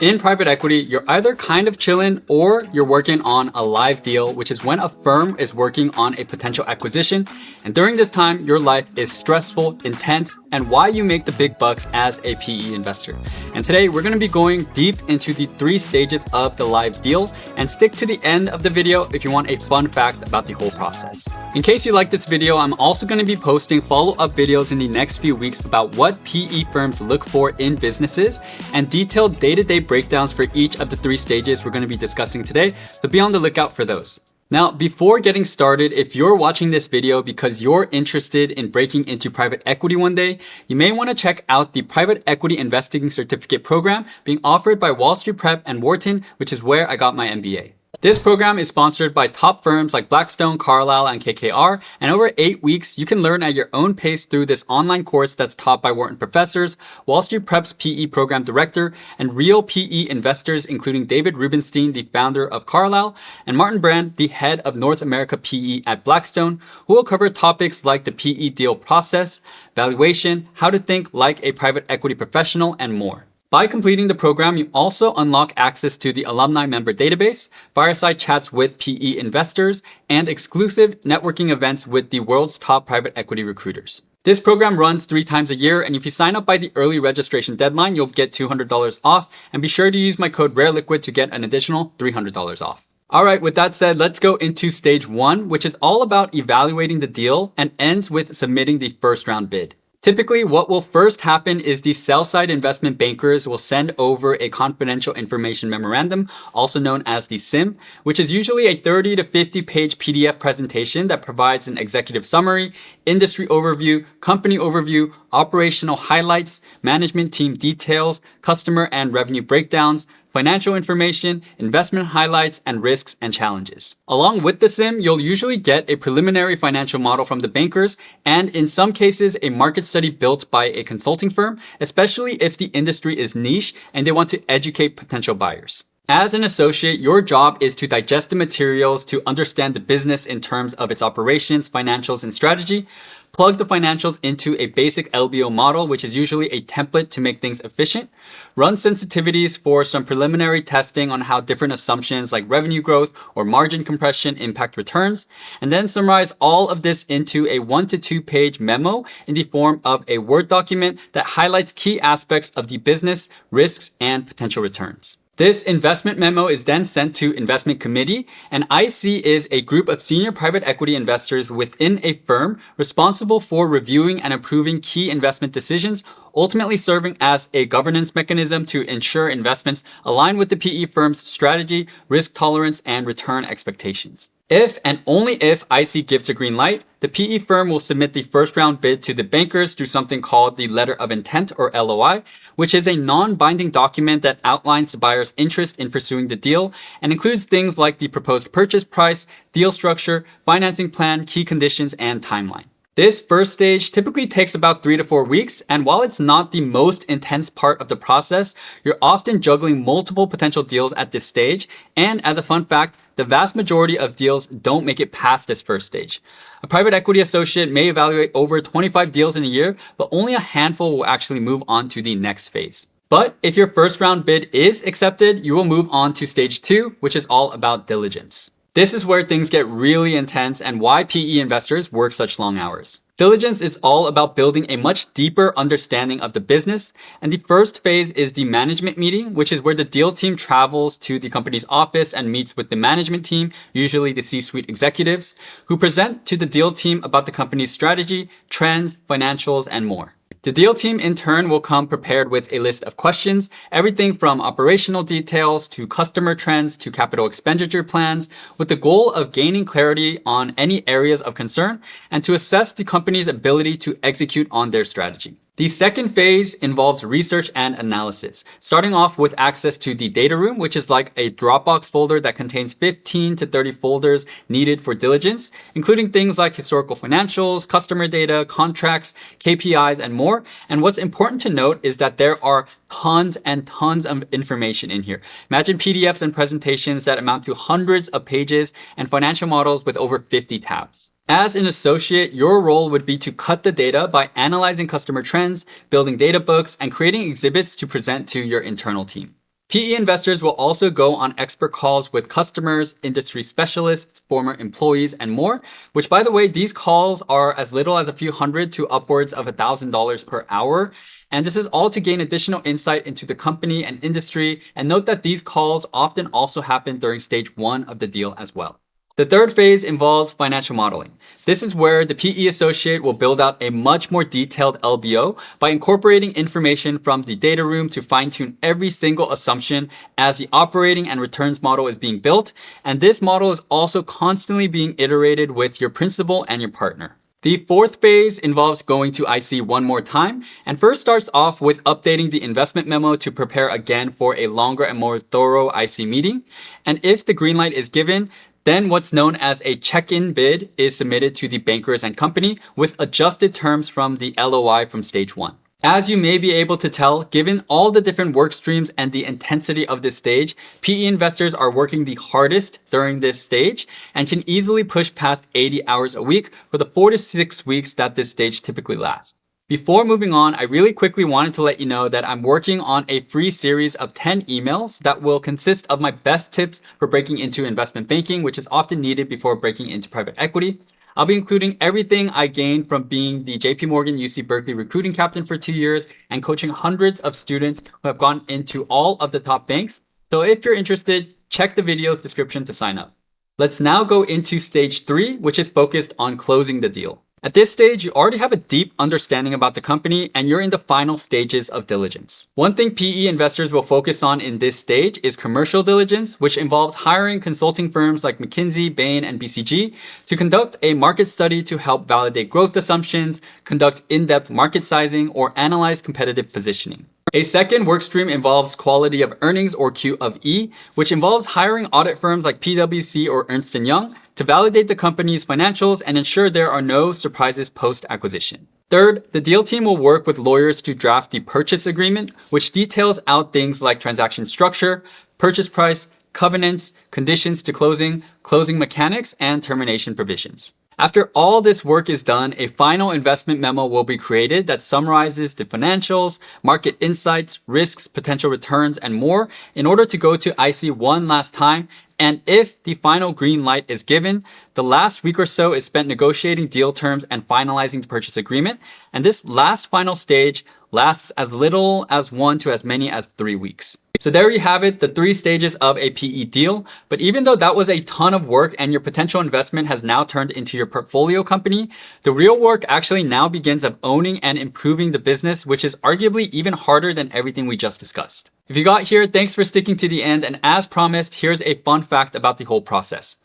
In private equity, you're either kind of chilling or you're working on a live deal, which is when a firm is working on a potential acquisition. And during this time, your life is stressful, intense, and why you make the big bucks as a PE investor. And today, we're going to be going deep into the 3 stages of the live deal, and stick to the end of the video if you want a fun fact about the whole process. In case you like this video, I'm also going to be posting follow-up videos in the next few weeks about what PE firms look for in businesses and detailed day-to-day breakdowns for each of the 3 stages we're going to be discussing today, so be on the lookout for those. Now, before getting started, if you're watching this video because you're interested in breaking into private equity one day, you may want to check out the Private Equity Investing Certificate program being offered by Wall Street Prep and Wharton, which is where I got my MBA. This program is sponsored by top firms like Blackstone, Carlyle, and KKR, and over 8 weeks, you can learn at your own pace through this online course that's taught by Wharton professors, Wall Street Prep's PE program director, and real PE investors, including David Rubenstein, the founder of Carlyle, and Martin Brand, the head of North America PE at Blackstone, who will cover topics like the PE deal process, valuation, how to think like a private equity professional, and more. By completing the program, you also unlock access to the alumni member database, fireside chats with PE investors, and exclusive networking events with the world's top private equity recruiters. This program runs 3 times a year, and if you sign up by the early registration deadline, you'll get $200 off, and be sure to use my code rareliquid to get an additional $300 off. Alright, with that said, let's go into stage 1, which is all about evaluating the deal and ends with submitting the first round bid. Typically, what will first happen is the sell-side investment bankers will send over a confidential information memorandum, also known as the SIM, which is usually a 30 to 50 page PDF presentation that provides an executive summary, industry overview, company overview, operational highlights, management team details, customer and revenue breakdowns, financial information, investment highlights, and risks and challenges. Along with the SIM, you'll usually get a preliminary financial model from the bankers, and in some cases, a market study built by a consulting firm, especially if the industry is niche and they want to educate potential buyers. As an associate, your job is to digest the materials to understand the business in terms of its operations, financials, and strategy, plug the financials into a basic LBO model, which is usually a template to make things efficient, run sensitivities for some preliminary testing on how different assumptions like revenue growth or margin compression impact returns, and then summarize all of this into a 1 to 2 page memo in the form of a Word document that highlights key aspects of the business, risks, and potential returns. This investment memo is then sent to investment committee, and IC is a group of senior private equity investors within a firm responsible for reviewing and approving key investment decisions, ultimately serving as a governance mechanism to ensure investments align with the PE firm's strategy, risk tolerance, and return expectations. If and only if IC gives a green light, the PE firm will submit the first round bid to the bankers through something called the Letter of Intent, or LOI, which is a non-binding document that outlines the buyer's interest in pursuing the deal and includes things like the proposed purchase price, deal structure, financing plan, key conditions, and timeline. This first stage typically takes about 3 to 4 weeks, and while it's not the most intense part of the process, you're often juggling multiple potential deals at this stage, and as a fun fact, the vast majority of deals don't make it past this first stage. A private equity associate may evaluate over 25 deals in a year, but only a handful will actually move on to the next phase. But if your first round bid is accepted, you will move on to stage 2, which is all about diligence. This is where things get really intense and why PE investors work such long hours. Diligence is all about building a much deeper understanding of the business, and the first phase is the management meeting, which is where the deal team travels to the company's office and meets with the management team, usually the C-suite executives, who present to the deal team about the company's strategy, trends, financials, and more. The deal team in turn will come prepared with a list of questions, everything from operational details to customer trends to capital expenditure plans, with the goal of gaining clarity on any areas of concern and to assess the company's ability to execute on their strategy. The second phase involves research and analysis, starting off with access to the data room, which is like a Dropbox folder that contains 15 to 30 folders needed for diligence, including things like historical financials, customer data, contracts, KPIs, and more. And what's important to note is that there are tons and tons of information in here. Imagine PDFs and presentations that amount to hundreds of pages and financial models with over 50 tabs. As an associate, your role would be to cut the data by analyzing customer trends, building data books, and creating exhibits to present to your internal team. PE investors will also go on expert calls with customers, industry specialists, former employees, and more, which, by the way, these calls are as little as a few hundred to upwards of $1,000 per hour. And this is all to gain additional insight into the company and industry. And note that these calls often also happen during stage 1 of the deal as well. The third phase involves financial modeling. This is where the PE associate will build out a much more detailed LBO by incorporating information from the data room to fine-tune every single assumption as the operating and returns model is being built. And this model is also constantly being iterated with your principal and your partner. The fourth phase involves going to IC one more time, and first starts off with updating the investment memo to prepare again for a longer and more thorough IC meeting. And if the green light is given, then what's known as a check-in bid is submitted to the bankers and company with adjusted terms from the LOI from stage 1. As you may be able to tell, given all the different work streams and the intensity of this stage, PE investors are working the hardest during this stage and can easily push past 80 hours a week for the 4 to 6 weeks that this stage typically lasts. Before moving on, I really quickly wanted to let you know that I'm working on a free series of 10 emails that will consist of my best tips for breaking into investment banking, which is often needed before breaking into private equity. I'll be including everything I gained from being the JP Morgan UC Berkeley recruiting captain for 2 years and coaching hundreds of students who have gone into all of the top banks. So if you're interested, check the video's description to sign up. Let's now go into stage 3, which is focused on closing the deal. At this stage, you already have a deep understanding about the company and you're in the final stages of diligence. One thing PE investors will focus on in this stage is commercial diligence, which involves hiring consulting firms like McKinsey, Bain, and BCG to conduct a market study to help validate growth assumptions, conduct in-depth market sizing, or analyze competitive positioning. A second workstream involves quality of earnings, or Q of E, which involves hiring audit firms like PwC or Ernst & Young to validate the company's financials and ensure there are no surprises post-acquisition. Third, the deal team will work with lawyers to draft the purchase agreement, which details out things like transaction structure, purchase price, covenants, conditions to closing, closing mechanics, and termination provisions. After all this work is done, a final investment memo will be created that summarizes the financials, market insights, risks, potential returns, and more in order to go to IC one last time. And if the final green light is given, the last week or so is spent negotiating deal terms and finalizing the purchase agreement. And this last final stage lasts as little as 1 to as many as 3 weeks. So there you have it, the 3 stages of a PE deal. But even though that was a ton of work and your potential investment has now turned into your portfolio company, the real work actually now begins of owning and improving the business, which is arguably even harder than everything we just discussed. If you got here, thanks for sticking to the end. And as promised, here's a fun fact about the whole process.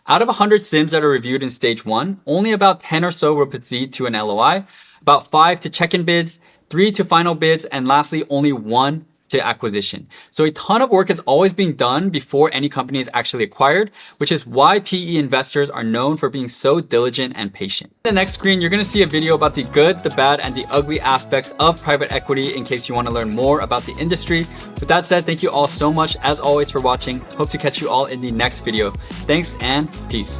Out of 100 SIMs that are reviewed in stage 1, only about 10 or so will proceed to an LOI, about 5 to check-in bids, 3 to final bids, and lastly, only 1 to acquisition. So a ton of work is always being done before any company is actually acquired, which is why PE investors are known for being so diligent and patient. In the next screen, you're going to see a video about the good, the bad, and the ugly aspects of private equity in case you want to learn more about the industry. With that said, thank you all so much as always for watching. Hope to catch you all in the next video. Thanks and peace.